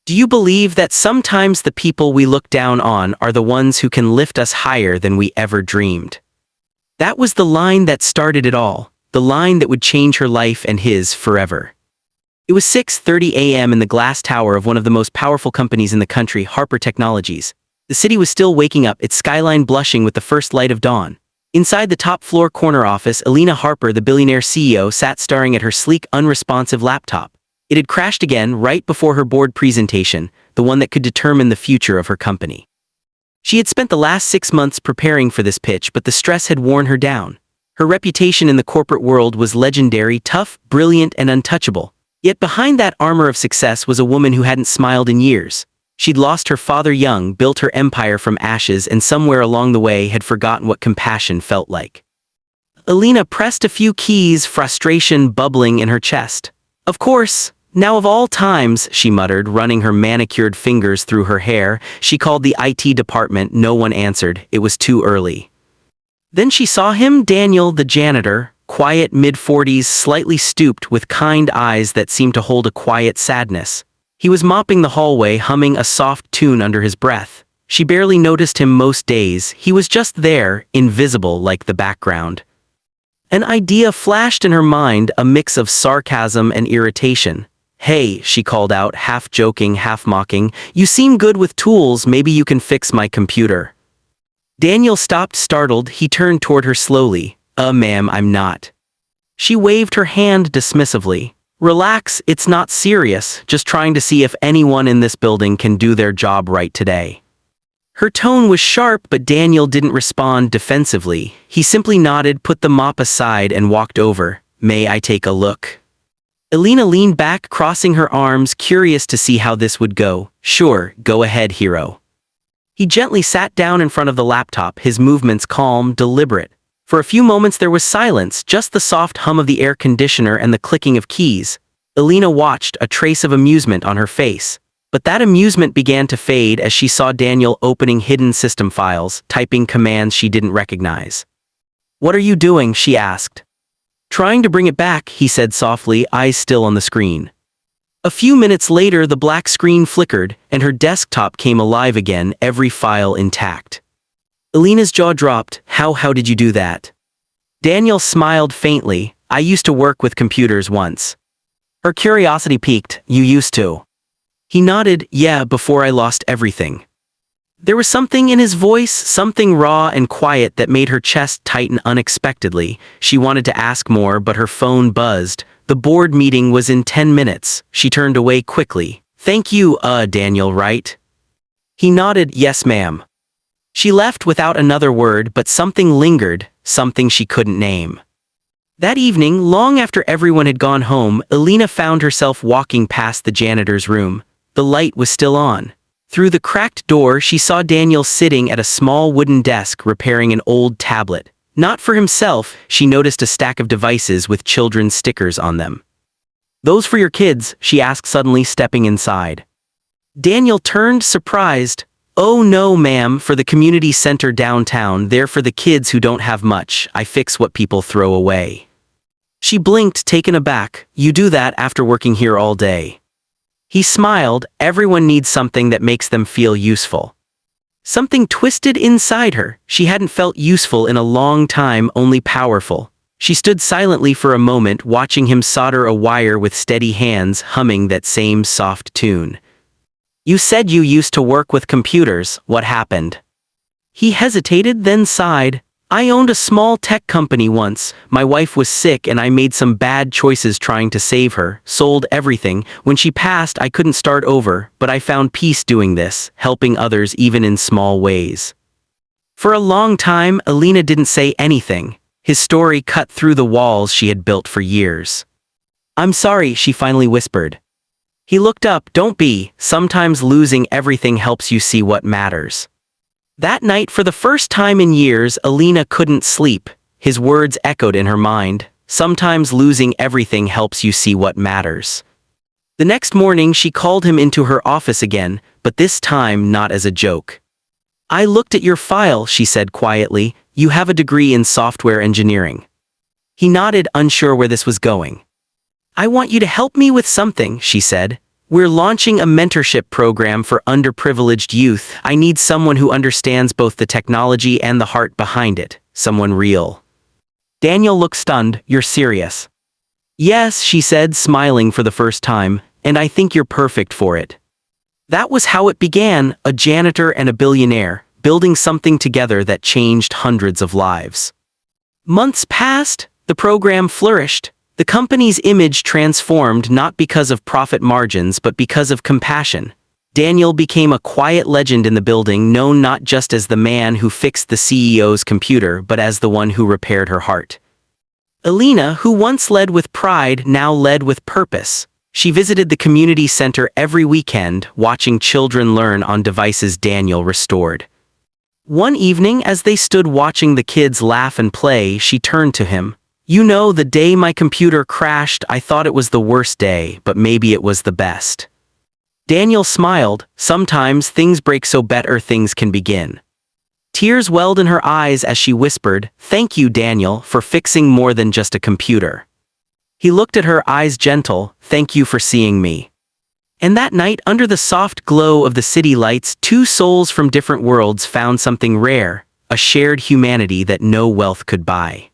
Do you believe that sometimes the people we look down on are the ones who can lift us higher than we ever dreamed? That was the line that started it all, the line that would change her life and his forever. It was 6:30 a.m. in the glass tower of one of the most powerful companies in the country, Harper Technologies. The city was still waking up, its skyline blushing with the first light of dawn. Inside the top-floor corner office, Alina Harper, the billionaire CEO, sat staring at her sleek, unresponsive laptop. It had crashed again right before her board presentation, the one that could determine the future of her company. She had spent the last 6 months preparing for this pitch, but the stress had worn her down. Her reputation in the corporate world was legendary, tough, brilliant, and untouchable. Yet behind that armor of success was a woman who hadn't smiled in years. She'd lost her father young, built her empire from ashes, and somewhere along the way had forgotten what compassion felt like. Alina pressed a few keys, frustration bubbling in her chest. Of course, now of all times, she muttered, running her manicured fingers through her hair. She called the IT department. No one answered. It was too early. Then she saw him, Daniel, the janitor, quiet, mid-40s, slightly stooped, with kind eyes that seemed to hold a quiet sadness. He was mopping the hallway, humming a soft tune under his breath. She barely noticed him most days. He was just there, invisible like the background. An idea flashed in her mind, a mix of sarcasm and irritation. "Hey," she called out, half joking, half mocking, "you seem good with tools, maybe you can fix my computer." Daniel stopped, startled. He turned toward her slowly. Ma'am, I'm not." She waved her hand dismissively. "Relax, it's not serious, just trying to see if anyone in this building can do their job right today." Her tone was sharp, but Daniel didn't respond defensively. He simply nodded, put the mop aside, and walked over. "May I take a look?" Alina leaned back, crossing her arms, curious to see how this would go. "Sure, go ahead, hero." He gently sat down in front of the laptop, his movements calm, deliberate. For a few moments there was silence, just the soft hum of the air conditioner and the clicking of keys. Alina watched, a trace of amusement on her face. But that amusement began to fade as she saw Daniel opening hidden system files, typing commands she didn't recognize. "What are you doing?" she asked. "Trying to bring it back," he said softly, eyes still on the screen. A few minutes later the black screen flickered, and her desktop came alive again, every file intact. Alina's jaw dropped. How did you do that?" Daniel smiled faintly. "I used to work with computers once." Her curiosity piqued. "You used to?" He nodded. "Yeah, before I lost everything." There was something in his voice, something raw and quiet that made her chest tighten unexpectedly. She wanted to ask more, but her phone buzzed. The board meeting was in 10 minutes. She turned away quickly. "Thank you, Daniel, right?" He nodded. "Yes, ma'am." She left without another word, but something lingered, something she couldn't name. That evening, long after everyone had gone home, Alina found herself walking past the janitor's room. The light was still on. Through the cracked door, she saw Daniel sitting at a small wooden desk repairing an old tablet. Not for himself, she noticed a stack of devices with children's stickers on them. "Those for your kids?" she asked suddenly, stepping inside. Daniel turned, surprised. "Oh no, ma'am, for the community center downtown. They're for the kids who don't have much. I fix what people throw away." She blinked, taken aback. "You do that after working here all day?" He smiled. Everyone needs something that makes them feel useful. Something twisted inside her. She hadn't felt useful in a long time, only powerful. She stood silently for a moment, watching him solder a wire with steady hands, humming that same soft tune. "You said you used to work with computers. What happened?" He hesitated, then sighed. "I owned a small tech company once. My wife was sick and I made some bad choices trying to save her, sold everything. When she passed, I couldn't start over, but I found peace doing this, helping others even in small ways." For a long time, Alina didn't say anything. His story cut through the walls she had built for years. "I'm sorry," she finally whispered. He looked up. "Don't be. Sometimes losing everything helps you see what matters." That night, for the first time in years, Alina couldn't sleep. His words echoed in her mind. Sometimes losing everything helps you see what matters. The next morning, she called him into her office again, but this time not as a joke. "I looked at your file," she said quietly. "You have a degree in software engineering." He nodded, unsure where this was going. "I want you to help me with something," she said. We're launching a mentorship program for underprivileged youth. I need someone who understands both the technology and the heart behind it, someone real." Daniel looked stunned. "You're serious?" "Yes," she said, smiling for the first time, "and I think you're perfect for it." That was how it began, a janitor and a billionaire, building something together that changed hundreds of lives. Months passed, the program flourished. The company's image transformed not because of profit margins but because of compassion. Daniel became a quiet legend in the building, known not just as the man who fixed the CEO's computer but as the one who repaired her heart. Alina, who once led with pride, now led with purpose. She visited the community center every weekend, watching children learn on devices Daniel restored. One evening, as they stood watching the kids laugh and play, she turned to him. "You know, the day my computer crashed, I thought it was the worst day, but maybe it was the best." Daniel smiled. "Sometimes things break so better things can begin." Tears welled in her eyes as she whispered, "Thank you, Daniel, for fixing more than just a computer." He looked at her, eyes gentle. "Thank you for seeing me." And that night, under the soft glow of the city lights, two souls from different worlds found something rare, a shared humanity that no wealth could buy.